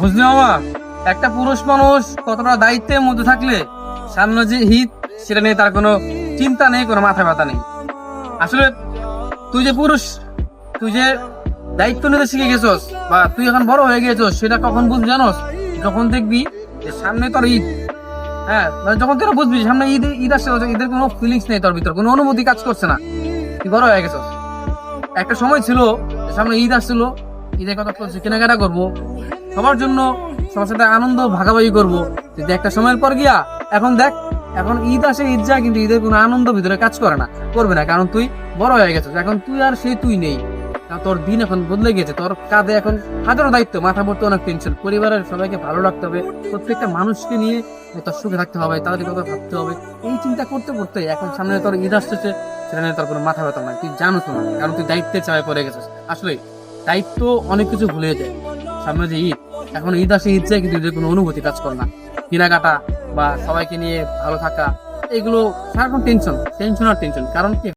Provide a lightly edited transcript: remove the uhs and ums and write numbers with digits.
বুঝলি মামা, একটা পুরুষ মানুষ কতটা দায়িত্বের মধ্যে থাকলে সামনে যে হিত সেটা নিয়ে তার কোনো চিন্তা নেই, কোনো মাথা ব্যথা নেই। আসলে তুই যে পুরুষ, তুই যে দায়িত্ব নিতে শিখে গেছস বা তুই এখন বড় হয়ে গেছস, সেটা কখন বুঝবি জানোস? যখন দেখবি যে সামনে তোর ঈদ। হ্যাঁ, মানে যখন তোরা বুঝবি সামনে ঈদ, ঈদ আসছে, ঈদের কোনো ফিলিংস নেই তোর ভিতর, কোনো অনুভূতি কাজ করছে না, তুই বড় হয়ে গেছস। একটা সময় ছিল যে সামনে ঈদ আসছিল, ঈদের কথা বলছি, কেনাকাটা করবো সবার জন্য, সবার সাথে আনন্দ ভাগাভাগি করবো। কিন্তু একটা সময়ের পর গিয়া এখন দেখ, এখন ঈদ আসে ঈদ যায়, কিন্তু ঈদের কোনো আনন্দ ভিতরে কাজ করে না, করবে না, কারণ তুই বড় হয়ে গেছিস। এখন তুই আর সেই তুই নেই, কারণ তোর দিন এখন বদলে গেছে, তোর কাঁধে এখন হাজারো দায়িত্ব, মাথা ভর্তি অনেক টেনশন, পরিবারের সবাইকে ভালো রাখতে হবে, প্রত্যেকটা মানুষকে নিয়ে তোর সুখে থাকতে হবে, তাদের কথা ভাবতে হবে। এই চিন্তা করতে করতে এখন সামনে তোর ঈদ আসতেছে, সেটা নিয়ে তোর কোনো মাথা ব্যথা নাই, তুই জানোস না, কারণ তুই দায়িত্বের চাপে পড়ে গেছিস। আসলে দায়িত্ব অনেক কিছু ভুলে যায়। সামনে যে ঈদ, এখন ঈদ আসে ঈদ যায়, কিন্তু ঈদের কোনো অনুভূতি কাজ করে না। কেনাকাটা বা সবাইকে নিয়ে ভালো থাকা, এগুলো সারাক্ষণ টেনশন টেনশন আর টেনশন। কারণ কি?